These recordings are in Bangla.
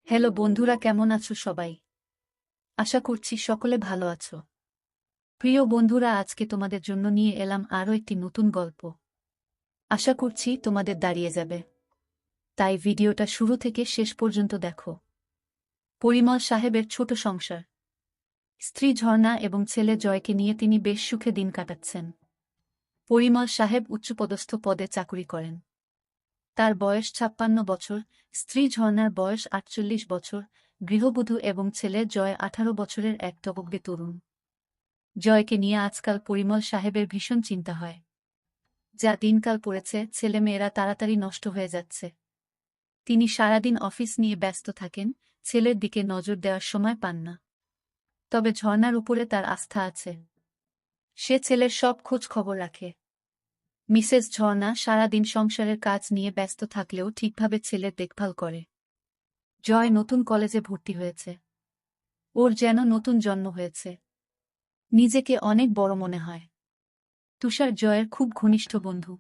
হ্যালো বন্ধুরা, কেমন আছো সবাই? আশা করছি সকলে ভালো আছো। প্রিয় বন্ধুরা, আজকে তোমাদের জন্য নিয়ে এলাম আরও একটি নতুন গল্প। আশা করছি তোমাদের দাঁড়িয়ে যাবে, তাই ভিডিওটা শুরু থেকে শেষ পর্যন্ত দেখো। পরিমল সাহেবের ছোট সংসার। স্ত্রী ঝর্ণা এবং ছেলে জয়কে নিয়ে তিনি বেশ সুখে দিন কাটাচ্ছেন। পরিমল সাহেব উচ্চপদস্থ পদে চাকুরি করেন। তার বয়স ৫৬ বছর, স্ত্রী ঝর্ণার বয়স ৪৮ বছর, গৃহবধূ এবং ছেলে জয় ১৮ বছরের এক টগবগে তরুণ। জয়কে নিয়ে আজকাল পরিমল সাহেবের ভীষণ চিন্তা হয়। যা দিনকাল পড়েছে, ছেলেমেয়েরা তাড়াতাড়ি নষ্ট হয়ে যাচ্ছে। তিনি সারাদিন অফিস নিয়ে ব্যস্ত থাকেন, ছেলের দিকে নজর দেওয়ার সময় পান না। তবে ঝর্ণার উপরে তার আস্থা আছে। সে ছেলের সব খোঁজ খবর রাখে। মিসেস ঝর্ণা সারাদিন সংসারের কাজ নিয়ে ব্যস্ত থাকলেও ঠিকভাবে ছেলের দেখভাল করে। জয় নতুন কলেজে ভর্তি হয়েছে। ওর যেন নতুন জন্ম হয়েছে। নিজেকে অনেক বড় মনে হয়। তুষার জয়ের খুব ঘনিষ্ঠ বন্ধু।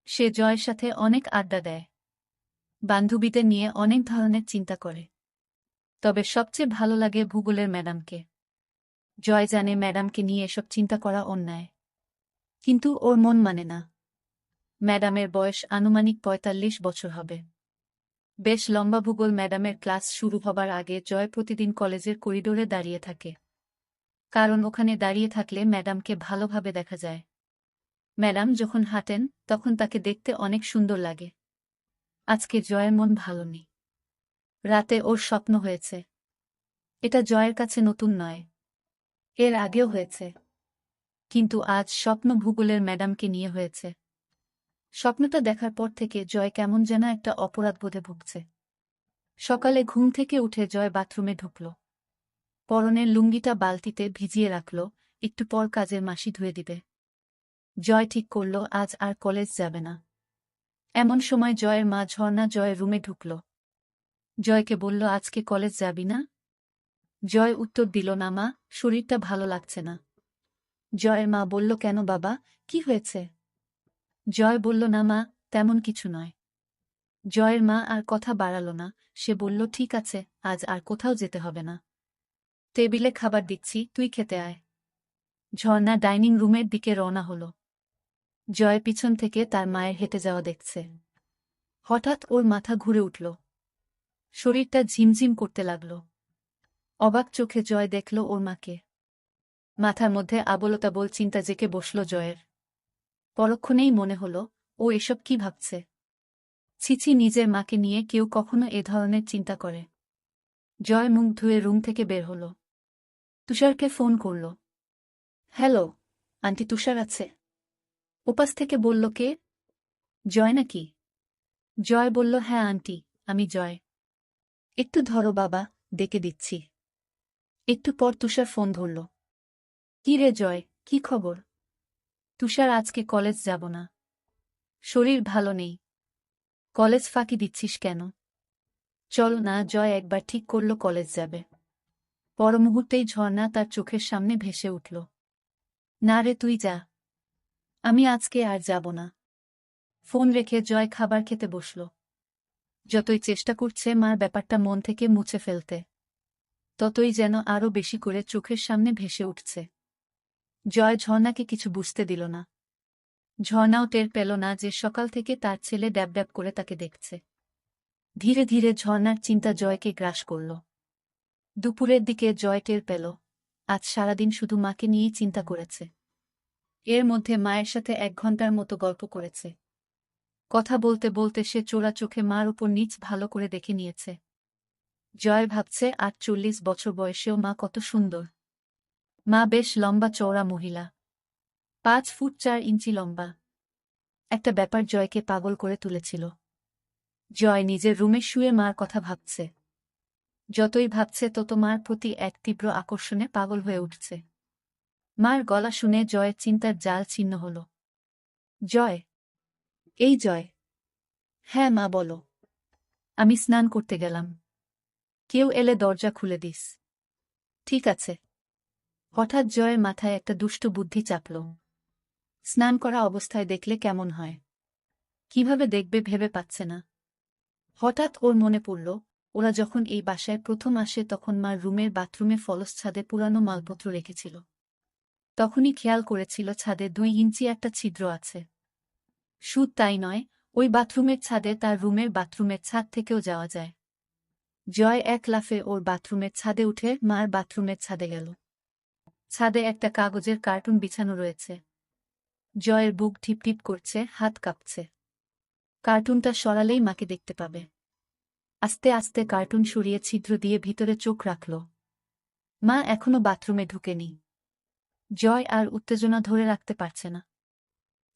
সে জয়ের সাথে অনেক আড্ডা দেয়। বান্ধবীদের নিয়ে অনেক ধরনের চিন্তা করে। তবে সবচেয়ে ভালো লাগে ভূগোলের ম্যাডামকে। জয় জানে ম্যাডামকে নিয়ে এসব চিন্তা করা অন্যায়। কিন্তু ওর মন মানে না। ম্যাডামের বয়স আনুমানিক ৪৫ বছর হবে। বেশ লম্বা। ভূগোল ম্যাডামের ক্লাস শুরু হবার আগে জয় প্রতিদিন কলেজের করিডোরে দাঁড়িয়ে থাকে। কারণ ওখানে দাঁড়িয়ে থাকলে ম্যাডামকে ভালোভাবে দেখা যায়। ম্যাডাম যখন হাঁটেন তখন তাকে দেখতে অনেক সুন্দর লাগে। আজকে জয়ের মন ভালো নেই। রাতে ওর স্বপ্ন হয়েছে। এটা জয়ের কাছে নতুন নয়। এর আগেও হয়েছে। কিন্তু আজ স্বপ্ন ভূগোলের ম্যাডামকে নিয়ে হয়েছে। স্বপ্নটা দেখার পর থেকে জয় কেমন যেন একটা অপরাধবোধে ভুগছে। সকালে ঘুম থেকে উঠে জয় বাথরুমে ঢুকল। পরনের লুঙ্গিটা বালতিতে ভিজিয়ে রাখল, একটু পর কাজের মাসি ধুয়ে দিবে। জয় ঠিক করল আজ আর কলেজ যাবে না। এমন সময় জয়ের মা ঝর্ণা জয়ের রুমে ঢুকল। জয়কে বলল, আজকে কলেজ যাবি না? জয় উত্তর দিল না, মা, শরীরটা ভালো লাগছে না। জয়ের মা বলল, কেন বাবা, কি হয়েছে? জয় বলল, না মা, তেমন কিছু নয়। জয়ের মা আর কথা বাড়াল না। সে বলল, ঠিক আছে, আজ আর কোথাও যেতে হবে না। টেবিলে খাবার দিচ্ছি, তুই খেতে আয়। ঝর্ণা ডাইনিং রুমের দিকে রওনা হল। জয় পিছন থেকে তার মায়ের হেঁটে যাওয়া দেখছে। হঠাৎ ওর মাথা ঘুরে উঠল। শরীরটা ঝিমঝিম করতে লাগল। অবাক চোখে জয় দেখল ওর মাকে। মাথার মধ্যে আবোলতাবোল চিন্তা জেঁকে বসল জয়ের। পরক্ষণেই মনে হল, ও এসব কি ভাবছে? ছিছি, নিজের মাকে নিয়ে কেউ কখনো এ ধরনের চিন্তা করে? জয় মুখ ধুয়ে রুম থেকে বের হল। তুষারকে ফোন করল। হ্যালো, আন্টি তুষার আছে? ওপাশ থেকে বলল, কে? জয় নাকি? জয় বলল, হ্যাঁ আন্টি, আমি জয়। একটু ধরো বাবা, ডেকে দিচ্ছি। একটু পর তুষার ফোন ধরল। কি রে জয়, কি খবর? তুষার, আজকে কলেজ যাব না। শরীর ভালো নেই। কলেজ ফাঁকি দিচ্ছিস কেন? চলো না। জয় একবার ঠিক করল কলেজ যাবে। পর মুহূর্তেই ঝর্ণা তার চোখের সামনে ভেসে উঠল। না রে, তুই যা। আমি আজকে আর যাব না। ফোন রেখে জয় খাবার খেতে বসল। যতই চেষ্টা করছে মার ব্যাপারটা মন থেকে মুছে ফেলতে, ততই যেন আরও বেশি করে চোখের সামনে ভেসে উঠছে। জয় ঝর্ণাকে কিছু বুঝতে দিল না। ঝর্ণাও টের পেল না যে সকাল থেকে তার ছেলে ড্যাব ড্যাব করে তাকে দেখছে। ধীরে ধীরে ঝর্ণার চিন্তা জয়কে গ্রাস করল। দুপুরের দিকে জয় টের পেল, আজ সারাদিন শুধু মাকে নিয়েই চিন্তা করেছে। এর মধ্যে মায়ের সাথে ১ ঘন্টার মতো গল্প করেছে। কথা বলতে বলতে সে চোরা চোখে মার উপর নিচ ভালো করে দেখে নিয়েছে। জয় ভাবছে, ৪৮ বছর বয়সেও মা কত সুন্দর। মা বেশ লম্বা চওড়া মহিলা, ৫ ফুট ৪ ইঞ্চি লম্বা। একটা ব্যাপার জয়কে পাগল করে তুলেছিল। জয় নিজের রুমে শুয়ে মার কথা ভাবছে। যতই ভাবছে তত মার প্রতি এক তীব্র আকর্ষণে পাগল হয়ে উঠছে। মার গলা শুনে জয়ের চিন্তার জাল ছিন্ন হল। জয়। এই জয়। হ্যাঁ মা, বলো। আমি স্নান করতে গেলাম। কেউ এলে দরজা খুলে দিস। ঠিক আছে। হঠাৎ জয়ের মাথায় একটা দুষ্ট বুদ্ধি চাপল। স্নান করা অবস্থায় দেখলে কেমন হয়? কিভাবে দেখবে ভেবে পাচ্ছে না। হঠাৎ ওর মনে পড়ল, ওরা যখন এই বাসায় প্রথম আসে তখন মার রুমের বাথরুমে ফলস ছাদে পুরানো মালপত্র রেখেছিল। তখনই খেয়াল করেছিল ছাদে 2 ইঞ্চি একটা ছিদ্র আছে। শুধু তাই নয়, ওই বাথরুমের ছাদে তার রুমের বাথরুমের ছাদ থেকেও যাওয়া যায়। জয় এক লাফে ওর বাথরুমের ছাদে উঠে মার বাথরুমের ছাদে গেল। ছাদে একটা কাগজের কার্টুন বিছানো রয়েছে। জয়ের বুক টিপটিপ করছে, হাত কাঁপছে। কার্টুনটা সরালেই মাকে দেখতে পাবে। আস্তে আস্তে কার্টুন সরিয়ে ছিদ্র দিয়ে ভিতরে চোখ রাখল। মা এখনো বাথরুমে ঢুকেনি। জয় আর উত্তেজনা ধরে রাখতে পারছে না।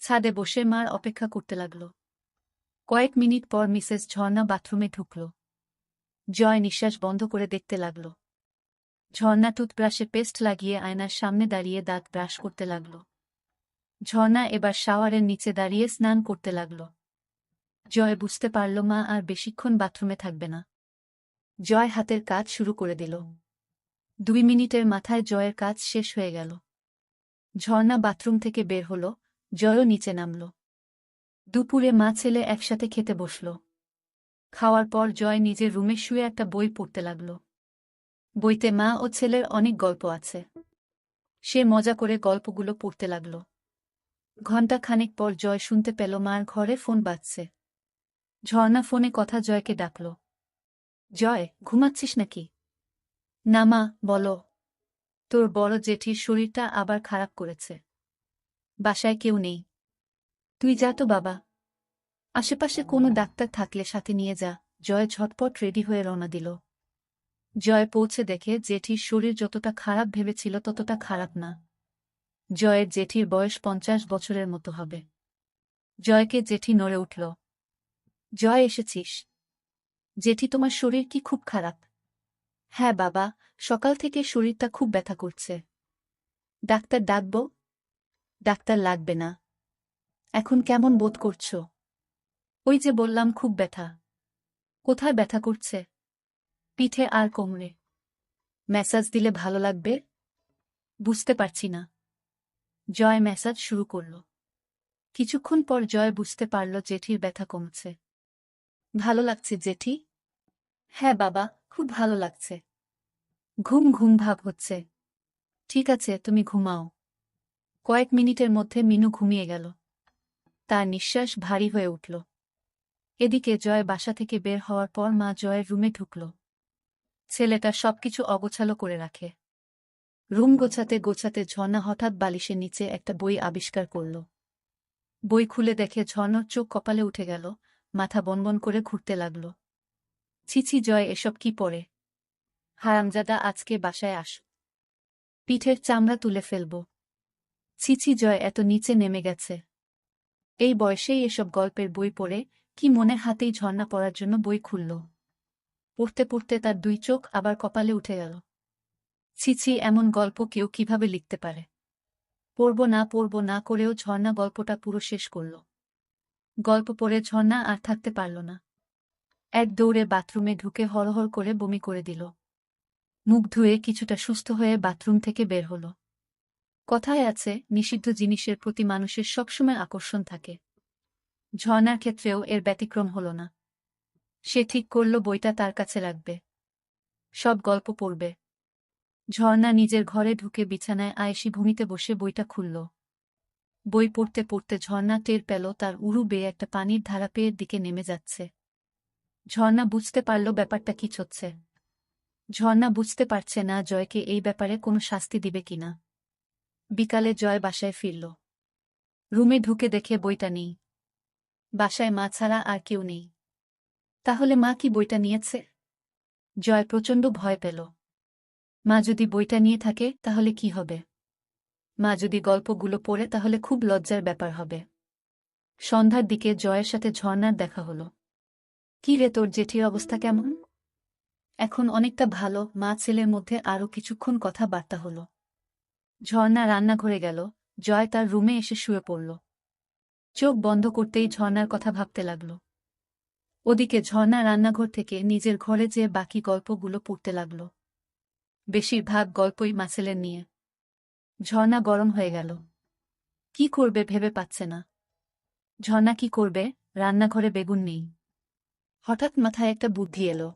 ছাদে বসে মার অপেক্ষা করতে লাগল। কয়েক মিনিট পর মিসেস ঝর্ণা বাথরুমে ঢুকল। জয় নিঃশ্বাস বন্ধ করে দেখতে লাগল। ঝর্ণা টুথব্রাশে পেস্ট লাগিয়ে আয়নার সামনে দাঁড়িয়ে দাঁত ব্রাশ করতে লাগল। ঝর্ণা এবার শাওয়ারের নিচে দাঁড়িয়ে স্নান করতে লাগল। জয় বুঝতে পারল মা আর বেশিক্ষণ বাথরুমে থাকবে না। জয় হাতের কাজ শুরু করে দিল। 2 মিনিটের মাথায় জয়ের কাজ শেষ হয়ে গেল। ঝর্ণা বাথরুম থেকে বের হল, জয়ও নিচে নামল। দুপুরে মা ছেলে একসাথে খেতে বসল। খাওয়ার পর জয় নিজের রুমে শুয়ে একটা বই পড়তে লাগল। বইতে মা ও ছেলের অনেক গল্প আছে। সে মজা করে গল্পগুলো পড়তে লাগল। ঘণ্টা খানেক পর জয় শুনতে পেল মার ঘরে ফোন বাজছে। ঝর্ণা ফোনে কথা জয়কে ডাকল। জয়, ঘুমাচ্ছিস নাকি? না মা, বলো। তোর বড় জেঠির শরীরটা আবার খারাপ করেছে। বাসায় কেউ নেই। তুই যা তো বাবা। আশেপাশে কোনো ডাক্তার থাকলে সাথে নিয়ে যা। জয় ঝটপট রেডি হয়ে রওনা দিল। জয় পৌঁছে দেখে জেঠির শরীর যতটা খারাপ ভেবেছিল ততটা খারাপ না। জয়ের জেঠির বয়স 50 বছরের মতো হবে। জয়কে জেঠি নড়ে উঠল। জয়, এসেছিস? জেঠি, তোমার শরীর কি খুব খারাপ? হ্যাঁ বাবা, সকাল থেকে শরীরটা খুব ব্যথা করছে। ডাক্তার ডাকব? ডাক্তার লাগবে না। এখন কেমন বোধ করছো? ওই যে বললাম, খুব ব্যথা। কোথায় ব্যথা করছে? পিঠে আর কোমরে। ম্যাসাজ দিলে ভালো লাগবে? বুঝতে পারছি না। জয় ম্যাসাজ শুরু করল। কিছুক্ষণ পর জয় বুঝতে পারল জেঠির ব্যথা কমছে। ভালো লাগছে জেঠি? হ্যাঁ বাবা, খুব ভালো লাগছে। ঘুম ঘুম ভাব হচ্ছে। ঠিক আছে, তুমি ঘুমাও। কয়েক মিনিটের মধ্যে মিনু ঘুমিয়ে গেল। তার নিঃশ্বাস ভারী হয়ে উঠল। এদিকে জয় বাসা থেকে বের হওয়ার পর মা জয়ের রুমে ঢুকল। ছেলেটা সবকিছু অগোছালো করে রাখে। রুম গোছাতে গোছাতে ঝর্ণা হঠাৎ বালিশের নিচে একটা বই আবিষ্কার করল। বই খুলে দেখে ঝর্ণার চোখ কপালে উঠে গেল, মাথা বনবন করে ঘুরতে লাগল। ছিছি জয়, এসব কি পড়ে? হারামজাদা, আজকে বাসায় আস। পিঠের চামড়া তুলে ফেলব। ছিছি জয়, এত নিচে নেমে গেছে। এই বয়সেই এসব গল্পের বই পড়ে, কি মনে হাতেই ঝর্ণা পড়ার জন্য বই খুলল। পড়তে পড়তে তার 2 চোখ আবার কপালে উঠে গেল। ছিছি, এমন গল্প কেউ কিভাবে লিখতে পারে? পড়ব না করেও ঝর্ণা গল্পটা পুরো শেষ করল। গল্প পড়ে ঝর্ণা আর থাকতে পারল না। এক দৌড়ে বাথরুমে ঢুকে হড়হড় করে বমি করে দিল। মুখ ধুয়ে কিছুটা সুস্থ হয়ে বাথরুম থেকে বের হল। কথায় আছে, নিষিদ্ধ জিনিসের প্রতি মানুষের সবসময় আকর্ষণ থাকে। ঝর্ণার ক্ষেত্রেও এর ব্যতিক্রম হল না। সে ঠিক করল বইটা তার কাছে রাখবে। সব গল্প পড়বে। ঝর্ণা নিজের ঘরে ঢুকে বিছানায় আয়েশি ভূমিতে বসে বইটা খুলল। বই পড়তে পড়তে ঝর্ণা টের পেল তার উরু বেয়ে একটা পানির ধারা পেয়ের দিকে নেমে যাচ্ছে। ঝর্ণা বুঝতে পারল ব্যাপারটা কি হচ্ছে। ঝর্ণা বুঝতে পারছে না জয়কে এই ব্যাপারে কোনো শাস্তি দিবে কিনা। বিকালে জয় বাসায় ফিরল। রুমে ঢুকে দেখে বইটা নেই। বাসায় মা ছাড়া আর কেউ নেই। তাহলে মা কি বইটা নিয়েছে? জয় প্রচণ্ড ভয় পেল। মা যদি বইটা নিয়ে থাকে তাহলে কি হবে? মা যদি গল্পগুলো পড়ে তাহলে খুব লজ্জার ব্যাপার হবে। সন্ধ্যার দিকে জয়ের সাথে ঝর্ণার দেখা হলো। কি রে, তোর জেঠির অবস্থা কেমন? এখন অনেকটা ভালো। মা ছেলের মধ্যে আরও কিছুক্ষণ কথাবার্তা হলো। ঝর্ণা রান্নাঘরে গেল। জয় তার রুমে এসে শুয়ে পড়ল। চোখ বন্ধ করতেই ঝর্ণার কথা ভাবতে লাগল। ওদিকে ঝর্ণা রান্নাঘর থেকে নিজের ঘরে যেয়ে বাকি গল্পগুলো পড়তে লাগল। বেশিরভাগ গল্পই মাছেলের নিয়ে। ঝর্ণা গরম হয়ে গেল। কি করবে ভেবে পাচ্ছে না। ঝর্ণা কি করবে? রান্নাঘরে বেগুন নেই। হঠাৎ মাথায় একটা বুদ্ধি এলো।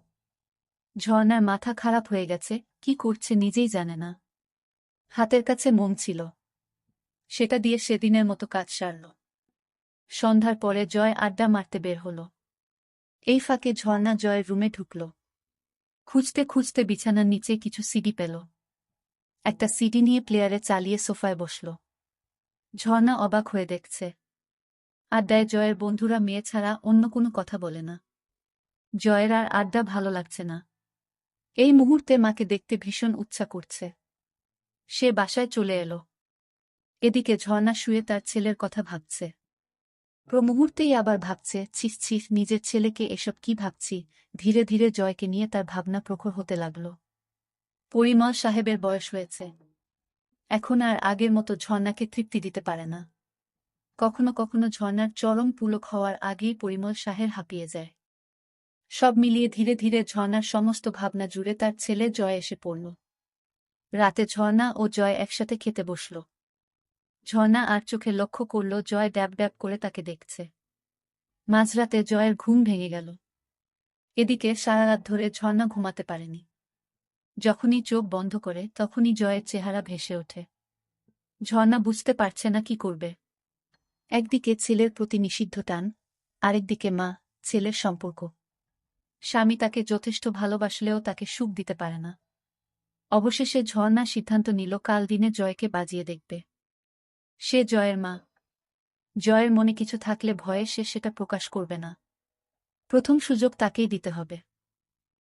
ঝর্ণার মাথা খারাপ হয়ে গেছে, কি করছে নিজেই জানে না। হাতের কাছে মোম ছিল, সেটা দিয়ে সেদিনের মতো কাজ সারল। সন্ধ্যার পরে জয় আড্ডা মারতে বের হল। এই ফাঁকে ঝর্ণা জয়ের রুমে ঢুকল। খুঁজতে খুঁজতে বিছানার নিচে কিছু সিডি পেল। একটা সিডি নিয়ে প্লেয়ারে চালিয়ে সোফায় বসল। ঝর্ণা অবাক হয়ে দেখছে, আড্ডায় জয়ের বন্ধুরা মেয়ে ছাড়া অন্য কোনো কথা বলে না। জয়ের আর আড্ডা ভালো লাগছে না। এই মুহূর্তে মাকে দেখতে ভীষণ ইচ্ছা করছে। সে বাসায় চলে এলো। এদিকে ঝর্ণা শুয়ে তার ছেলের কথা ভাবছে। মুহূর্তেই আবার ভাবছে, ছিস ছিস, নিজের ছেলেকে এসব কি ভাবছি। ধীরে ধীরে জয়কে নিয়ে তার ভাবনা প্রখর হতে লাগল। পরিমল সাহেবের বয়স হয়েছে, এখন আর আগের মতো ঝর্ণাকে তৃপ্তি দিতে পারে না। কখনো কখনো ঝর্ণার চরম পুলক হওয়ার আগেই পরিমল সাহেব হাঁপিয়ে যায়। সব মিলিয়ে ধীরে ধীরে ঝর্ণার সমস্ত ভাবনা জুড়ে তার ছেলে জয় এসে পড়ল। রাতে ঝর্ণা ও জয় একসাথে খেতে বসল। ঝর্ণা আর চোখে লক্ষ্য করল জয় ড্যাব ড্যাব করে তাকে দেখছে। মাঝরাতে জয়ের ঘুম ভেঙে গেল। এদিকে সারা রাত ধরে ঝর্ণা ঘুমাতে পারেনি। যখনই চোখ বন্ধ করে তখনই জয়ের চেহারা ভেসে ওঠে। ঝর্ণা বুঝতে পারছে না কি করবে। একদিকে ছেলের প্রতি নিষিদ্ধ টান, আরেকদিকে মা ছেলের সম্পর্ক। স্বামী তাকে যথেষ্ট ভালোবাসলেও তাকে সুখ দিতে পারে না। অবশেষে ঝর্ণা সিদ্ধান্ত নিল কাল দিনে জয়কে বাজিয়ে দেখবে। সে জয়ের মা। জয়ের মনে কিছু থাকলে ভয়ে সে সেটা প্রকাশ করবে না। প্রথম সুযোগ তাকেই দিতে হবে।